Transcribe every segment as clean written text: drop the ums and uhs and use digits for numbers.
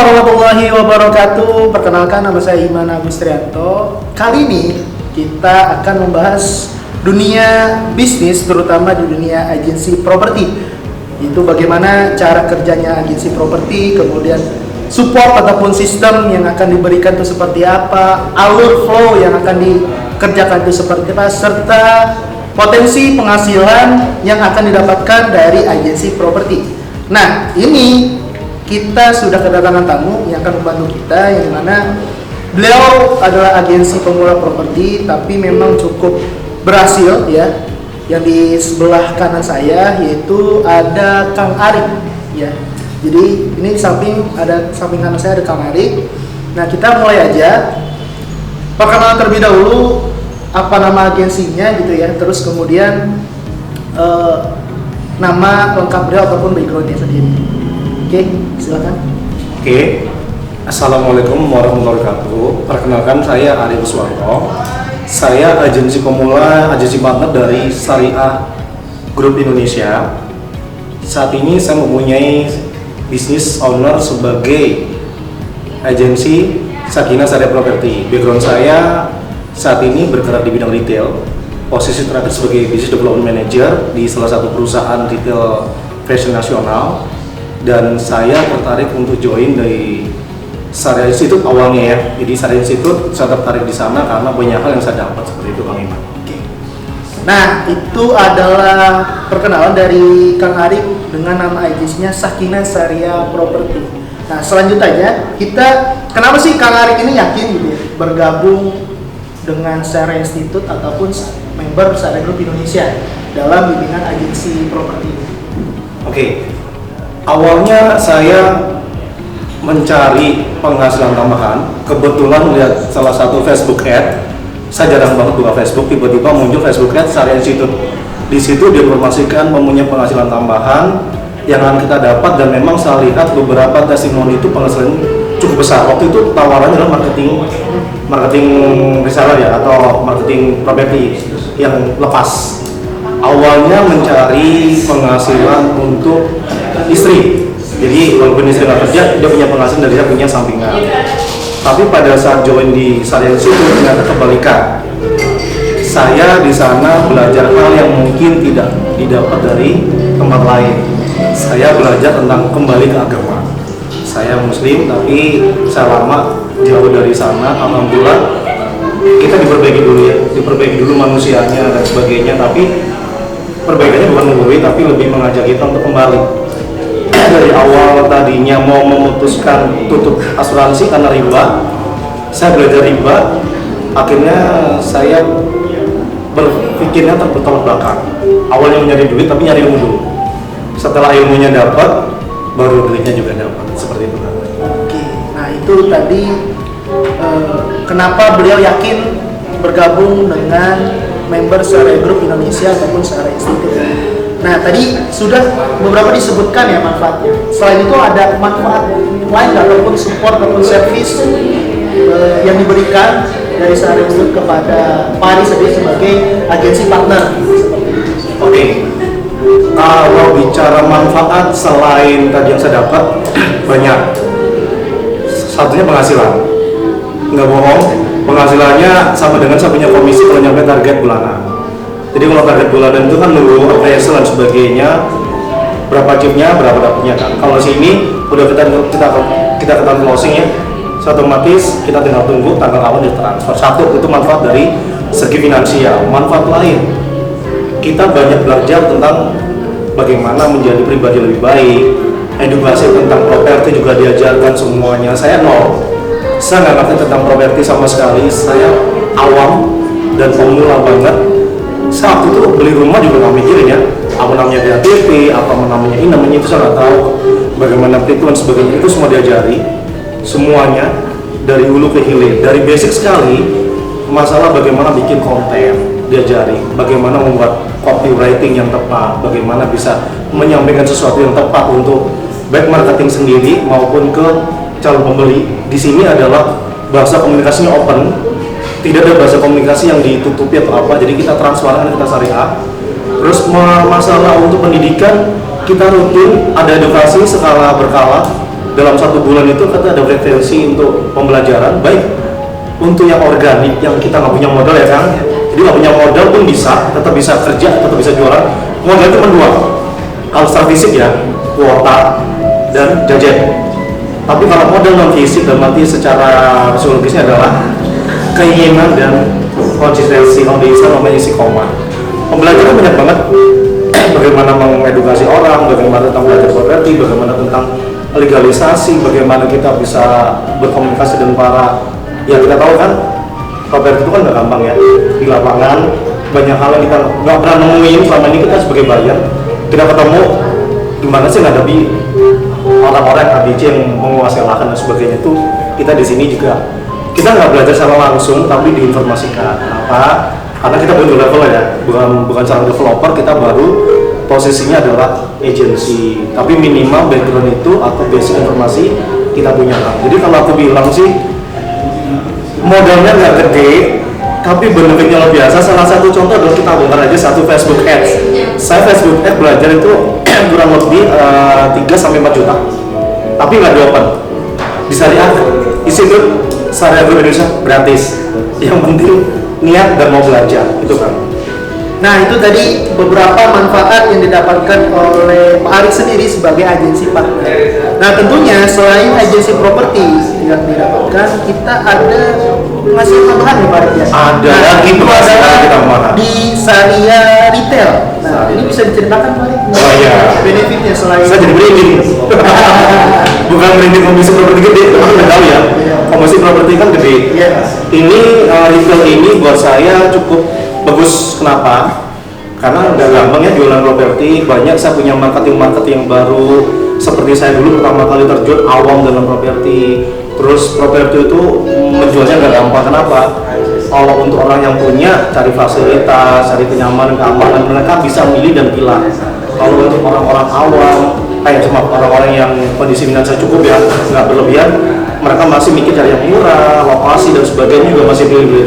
warahmatullahi wabarakatuh. Perkenalkan, nama saya Iman Agus Trianto. Kali ini kita akan membahas dunia bisnis, terutama di dunia agensi properti. Itu bagaimana cara kerjanya agensi properti, kemudian support ataupun sistem yang akan diberikan itu seperti apa, alur flow yang akan dikerjakan itu seperti apa, serta potensi penghasilan yang akan didapatkan dari agensi properti. Nah, ini kita sudah kedatangan tamu yang akan membantu kita, yang mana beliau adalah agensi pemula properti, tapi memang cukup berhasil ya. Yang di sebelah kanan saya yaitu ada Kang Arik ya. Jadi ini samping kanan saya ada Kang Arik. Nah, kita mulai aja. Perkenalan terlebih dahulu, apa nama agensinya gitu ya. Terus kemudian nama lengkap beliau ataupun backgroundnya sendiri. Oke, silakan. Oke, assalamualaikum warahmatullahi wabarakatuh. Perkenalkan, saya Ari Uswanto. Saya agensi pemula, agensi partner dari Syariah Group Indonesia. Saat ini saya mempunyai bisnis owner sebagai agensi Sakinah Syariah Property. Background saya saat ini bergerak di bidang retail. Posisi terakhir sebagai Business Development Manager di salah satu perusahaan retail fashion nasional. Dan saya tertarik untuk join dari Syariah Institute awalnya ya. Jadi Syariah Institute saya tertarik di sana karena banyak hal yang saya dapat seperti itu, Bang Iman. Oke. Nah, itu adalah perkenalan dari Kang Arif dengan nama agensinya Sakinah Syariah Property. Nah, selanjutnya kenapa sih Kang Arif ini yakin gitu ya, bergabung dengan Syariah Institute ataupun member Syariah Group Indonesia dalam bimbingan agensi properti ini? Oke. Awalnya saya mencari penghasilan tambahan, kebetulan melihat salah satu Facebook ad. Saya jarang banget buka Facebook, tiba-tiba muncul Facebook ad Syariah Institute. Di situ diinformasikan mempunyai penghasilan tambahan yang akan kita dapat, dan memang saya lihat beberapa testimoni itu penghasilan cukup besar. Waktu itu tawarannya adalah marketing reseller ya, atau marketing properti yang lepas. Awalnya mencari penghasilan untuk istri, jadi walaupun istri nggak kerja, dia punya penghasilan dari saya punya sampingan. Tapi pada saat join di Syariah Institute ternyata kebalikan. Saya di sana belajar hal yang mungkin tidak didapat dari tempat lain. Saya belajar tentang kembali ke agama. Saya Muslim, tapi saya lama jauh dari sana. Alhamdulillah kita diperbaiki dulu ya, diperbaiki dulu manusianya dan sebagainya. Tapi perbaikannya bukan menggurui, tapi lebih mengajak kita untuk kembali. Dari awal tadinya mau memutuskan tutup asuransi karena riba, saya belajar riba. Akhirnya saya berpikirnya bertolak belakang. Awalnya nyari duit, tapi nyari ilmu dulu. Setelah ilmunya dapat, baru duitnya juga dapat. Seperti itu kan. Oke, nah itu tadi kenapa beliau yakin bergabung dengan member Syariah Group Indonesia ataupun Syariah Institute. Nah, tadi sudah beberapa disebutkan ya manfaatnya. Selain itu ada manfaat lain ataupun support ataupun service yang diberikan dari Syariah Institute kepada Pak Ari sendiri sebagai agensi partner. Oke. Kalau bicara manfaat selain tadi yang saya dapat, banyak. Satunya penghasilan. Nggak bohong, penghasilannya sama dengan saya punya komisi kalau nyampe target bulanan. Jadi kalau target bulanan itu kan nunggu appraisal dan sebagainya, berapa chipnya, berapa dapatnya kan. Kalau sini udah kita ketahui closing ya, otomatis kita tinggal tunggu tanggal awal ditransfer. Satu, itu manfaat dari segi finansial. Manfaat lain, kita banyak belajar tentang bagaimana menjadi pribadi lebih baik. Edukasi tentang properti juga diajarkan semuanya. Saya nol, saya nggak ngerti tentang properti sama sekali. Saya awam dan pemula banget. Saat itu beli rumah juga nggak mikirin ya, apa namanya DATP, apa namanya ini, namanya itu saya nggak tahu. Bagaimana perhitungan sebagainya, itu semua diajari. Semuanya dari hulu ke hilir, dari basic sekali. Masalah bagaimana bikin konten diajari, bagaimana membuat copywriting yang tepat, bagaimana bisa menyampaikan sesuatu yang tepat untuk baik marketing sendiri maupun ke calon pembeli. Di sini adalah bahasa komunikasinya open. Tidak ada bahasa komunikasi yang ditutupi atau apa, jadi kita transparan, kita syariah. Terus masalah untuk pendidikan, kita rutin ada edukasi skala berkala dalam 1 bulan itu kita ada frekuensi untuk pembelajaran, baik untuk yang organik yang kita nggak punya modal ya kan, jadi nggak punya modal pun bisa, tetap bisa kerja, tetap bisa jualan. Modal cuma 2, kalau secara fisik ya, kuota dan jajan. Tapi kalau modal non fisik dan nanti secara psikologisnya adalah keinginan dan konsistensi. Kalau di Islam namanya istiqomah. Pembelajaran banyak banget, bagaimana mengedukasi orang, bagaimana tentang belajar properti, bagaimana tentang legalisasi, bagaimana kita bisa berkomunikasi dengan para, ya kita tahu kan properti itu kan nggak gampang ya, di lapangan banyak hal yang kita nggak pernah nemuin. Selama ini kita sebagai buyer, kita ketemu gimana sih ngadepi orang-orang ABJ yang menguasai lahan dan sebagainya. Itu kita di sini juga kita nggak belajar secara langsung, tapi diinformasikan. Kenapa? Karena kita butuh level ya, bukan seorang developer, kita baru posisinya adalah agency, tapi minimal background itu atau basic informasi kita punya kan. Jadi kalau aku bilang sih modalnya nggak gede, tapi benefitnya luar biasa. Salah satu contoh adalah kita bongkar aja satu Facebook Ads. Saya Facebook Ads belajar itu kurang lebih 3-4 juta, tapi nggak di open, di syariah. Isi itu syariah Indonesia gratis. Yang penting niat dan mau belajar, itu kan. Nah, itu tadi beberapa manfaat yang didapatkan oleh Pak Arik sendiri sebagai agensi partner. Nah, tentunya selain agensi properti yang didapatkan, kita ada penghasilan tambahan ya Pak Arik ya? Ada nah, lagi itu penghasilan tambahan di Saria Retail. Nah, ini bisa diceritakan Pak Arik? Oh iya. Benefitnya selain... Saya jadi branding. Bukan branding komisi properti gede, teman-teman tahu ya. Komisi properti kan gede. Ini retail ini buat saya cukup bagus. Kenapa? Karena nggak gampang ya jualan properti. Banyak saya punya marketing yang baru. Seperti saya dulu pertama kali terjun awam dalam properti. Terus properti itu menjualnya nggak gampang. Kenapa? Kalau untuk orang yang punya, cari fasilitas, cari kenyamanan, keamanan, mereka bisa milih dan pilih. Kalau untuk orang-orang awam, cuma orang-orang yang kondisi finansial cukup ya, nggak berlebihan, mereka masih mikir cari yang murah, lokasi dan sebagainya juga masih pilih.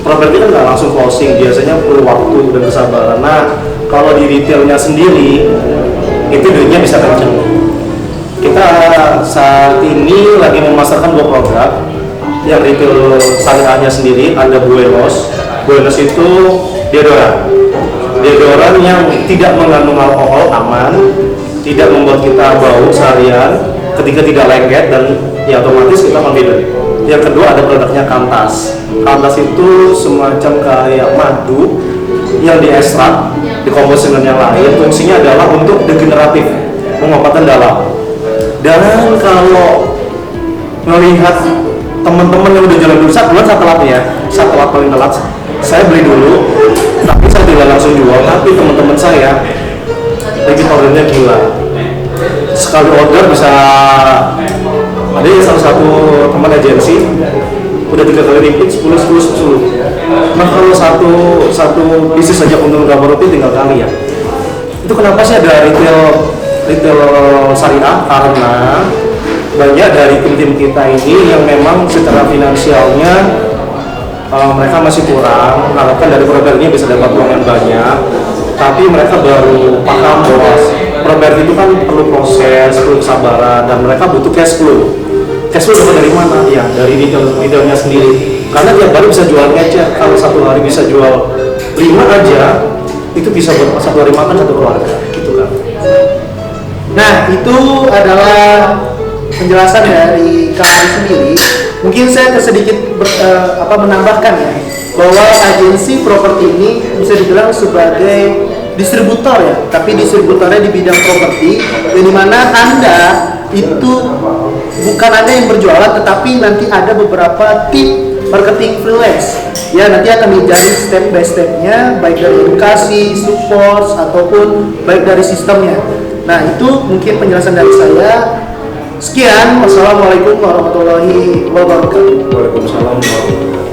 Properti kan nggak langsung closing, biasanya perlu waktu dan kesabaran. Nah, kalau di retailnya sendiri, itu duitnya bisa kenceng. Kita saat ini lagi memasarkan 2 produk. Yang retail syariahnya sendiri ada Buenos. Buenos itu deodoran yang tidak mengandung alkohol, aman, tidak membuat kita bau seharian, ketika tidak lengket dan ya otomatis kita confident. Yang kedua ada produknya Kantas. Kantas itu semacam kayak madu yang diekstrak, dikompos dengan yang lain. Fungsinya adalah untuk degeneratif, pengobatan dalam. Dan kalau melihat teman-teman yang udah jalan dulu, saya telat ya, saya telat paling telat. Saya beli dulu, tapi saya tidak langsung jual. Tapi teman-teman saya repeat ordernya gila. Sekali order bisa, ada salah satu teman agensi udah 3 kali repeat 10. Nah kalau satu bisnis saja untuk gambar roti tinggal kali ya. Itu kenapa sih ada retail syariah? Karena banyak dari tim-tim kita ini yang memang secara finansialnya mereka masih kurang, harapkan dari propertinya bisa dapat uang yang banyak, tapi mereka baru paham bahwa properti itu kan perlu proses, perlu kesabaran, dan mereka butuh cash flow. Cash flow dapat dari mana? Ya dari retailnya sendiri. Karena tiap hari bisa jual ngecek, kalau satu hari bisa jual 5 aja, itu bisa buat satu hari makan satu keluarga, gitu kan. Nah, itu adalah penjelasan dari kami sendiri. Mungkin saya sedikit menambahkan ya, bahwa agensi properti ini bisa dibilang sebagai distributor ya, tapi distributornya di bidang properti, di mana Anda itu bukan Anda yang berjualan, tetapi nanti ada beberapa tim marketing freelance ya, nanti akan dijalin step by stepnya, baik dari edukasi, support, ataupun baik dari sistemnya. Nah, itu mungkin penjelasan dari saya. Sekian, wassalamualaikum warahmatullahi wabarakatuh. Waalaikumsalam warahmatullahi wabarakatuh.